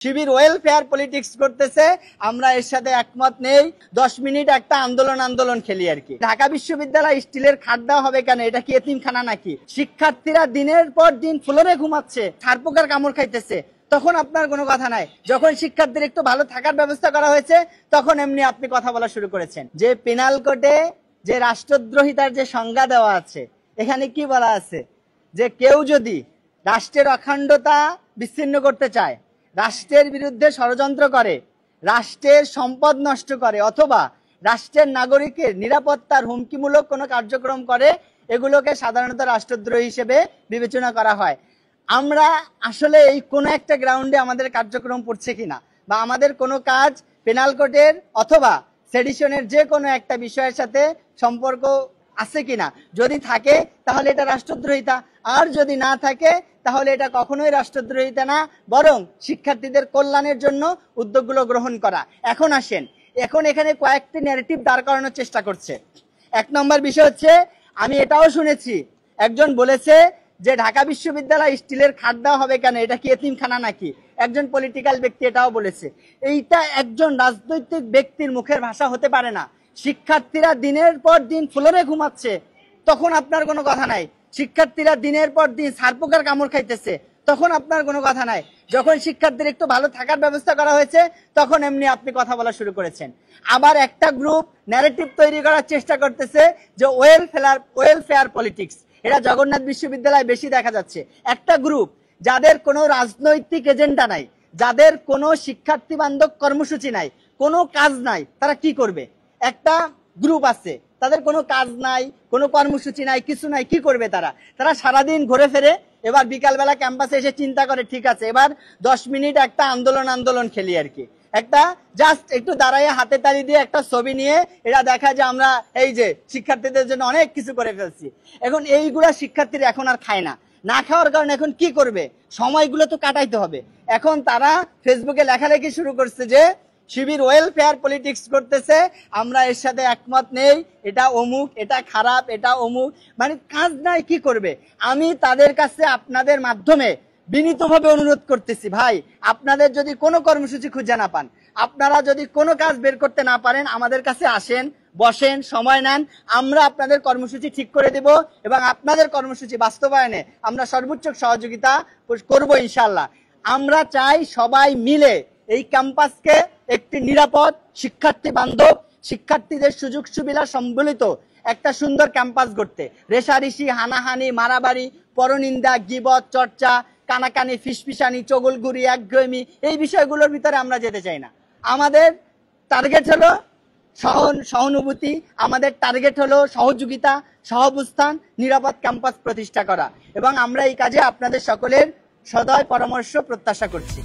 শিবির welfare politics করতেছে, আমরা এর সাথে একমত নেই। 10 মিনিট একটা আন্দোলন খেলি আর কি। ঢাকা বিশ্ববিদ্যালয় স্টিলের খাট দেওয়া হবে কেন? এটা কি এতিমখানা নাকি? শিক্ষার্থীরা দিনের পর দিন ফ্লোরে ঘুমাচ্ছে, ছারপোকার কামড় খাইতেছে, তখন আপনার কোনো কথা নাই। যখন শিক্ষার্থীর একটু ভালো থাকার ব্যবস্থা করা হয়েছে, তখন এমনি আপনি কথা বলা শুরু করেছেন। যে পেনাল কোডে যে রাষ্ট্রদ্রোহিতার যে সংজ্ঞা দেওয়া আছে, এখানে কি বলা আছে? যে কেউ যদি রাষ্ট্রের অখণ্ডতা বিচ্ছিন্ন করতে চায়, রাষ্ট্রের বিরুদ্ধে ষড়যন্ত্র করে, রাষ্ট্রের সম্পদ নষ্ট করে, অথবা রাষ্ট্রের নাগরিকের নিরাপত্তার হুমকিমূলক কোনো কার্যক্রম করে, এগুলোকে সাধারণত রাষ্ট্রদ্রোহী হিসেবে বিবেচনা করা হয়। আমরা আসলে এই কোনো একটা গ্রাউন্ডে আমাদের কার্যক্রম পড়ছে কিনা, বা আমাদের কোনো কাজ পেনাল কোডের অথবা সেডিশনের যে কোনো একটা বিষয়ের সাথে সম্পর্ক আছে কিনা, যদি থাকে তাহলে এটা রাষ্ট্রদ্রোহিতা, আর যদি না থাকে তাহলে এটা কখনোই রাষ্ট্রদ্রোহিতা না, বরং শিক্ষার্থীদের কল্যাণের জন্য উদ্যোগগুলো গ্রহণ করা। এখন আসেন, এখন এখানে কয়েকটি ন্যারেটিভ দাঁড় করানোর চেষ্টা করছে। 1 নম্বর বিষয় হচ্ছে, আমি এটাও শুনেছি একজন বলেছে যে ঢাকা বিশ্ববিদ্যালয় স্টিলের খাট দেওয়া হবে কেন? এটা কি এতিমখানা নাকি? একজন পলিটিক্যাল ব্যক্তি এটাও বলেছে। এইটা একজন রাজনৈতিক ব্যক্তির মুখের ভাষা হতে পারে না। শিক্ষার্থীরা দিনের পর দিন ফ্লোরে ঘুমাচ্ছে, তখন আপনার কোনো কথা নাই। শিক্ষার্থীরা দিনের পর দিন ছারপোকার কামড় খাইতেছে, তখন আপনার কোনো কথা নাই। যখন শিক্ষার্থীর একটু ভালো থাকার ব্যবস্থা করা হয়েছে, তখন এমনি আপনি কথা বলা শুরু করেছেন। আবার একটা গ্রুপ ন্যারেটিভ তৈরি করার চেষ্টা করতেছে যে ওয়েলফেয়ার পলিটিক্স, এটা জগন্নাথ বিশ্ববিদ্যালয়ে বেশি দেখা যাচ্ছে। একটা গ্রুপ যাদের কোনো রাজনৈতিক এজেন্ডা নাই, যাদের কোনো শিক্ষার্থী বান্ধব কর্মসূচি নাই, কোনো কাজ নাই, তারা কি করবে? একটা গ্রুপ আছে, তাদের কোনো কাজ নাই, কোনো কর্মসূচি নাই, কিছু নাই, কি করবে তারা? তারা সারাদিন ঘুরে ফেরে, এবার বিকালবেলা ক্যাম্পাসে এসে চিন্তা করে, ঠিক আছে এবার 10 মিনিট একটা আন্দোলন খেলি আর কি। একটা জাস্ট একটু দাঁড়াইয়ে হাতে তালি দিয়ে একটা ছবি নিয়ে এরা দেখা যে আমরা এই যে শিক্ষার্থীদের জন্য অনেক কিছু করে ফেলছি। এখন এইগুলা শিক্ষার্থীরা এখন আর খায় না। না খাওয়ার কারণে এখন কি করবে? সময়গুলো তো কাটাইতে হবে। এখন তারা ফেসবুকে লেখালেখি শুরু করছে যে শিবির ওয়েলফেয়ার পলিটিক্স করতেছে, আমরা এর সাথে একমত নেই, এটা অমুক, এটা খারাপ, এটা অমুক, মানে কাজ নাই, কি করবে? আমি তাদের কাছে আপনাদের মাধ্যমে বিনীতভাবে অনুরোধ করতেছি, ভাই আপনাদের যদি কোনো কর্মসূচি খুঁজে না পান, আপনারা যদি কোনো কাজ বের করতে না পারেন, আমাদের কাছে আসেন, বসেন, সময় নেন, আমরা আপনাদের কর্মসূচি ঠিক করে দেব এবং আপনাদের কর্মসূচি বাস্তবায়নে আমরা সর্বোচ্চ সহযোগিতা করব ইনশাল্লাহ। আমরা চাই সবাই মিলে এই ক্যাম্পাসকে একটি নিরাপদ, শিক্ষার্থী বান্ধব, শিক্ষার্থীদের সুযোগ সুবিধা সম্বলিত একটা সুন্দর ক্যাম্পাস গড়তে। রেশারেশি, হানাহানি, মারামারি, পরনিন্দা, গীবত, চর্চা, কানাকানি, ফিসফিসানি, চগলগুড়ি, একঘেয়েমি, এই বিষয়গুলোর ভিতরে আমরা যেতে চাই না। আমাদের টার্গেট হলো সহানুভূতি, আমাদের টার্গেট হলো সহযোগিতা, সহাবস্থান, নিরাপদ ক্যাম্পাস প্রতিষ্ঠা করা, এবং আমরা এই কাজে আপনাদের সকলের সদয় পরামর্শ প্রত্যাশা করছি।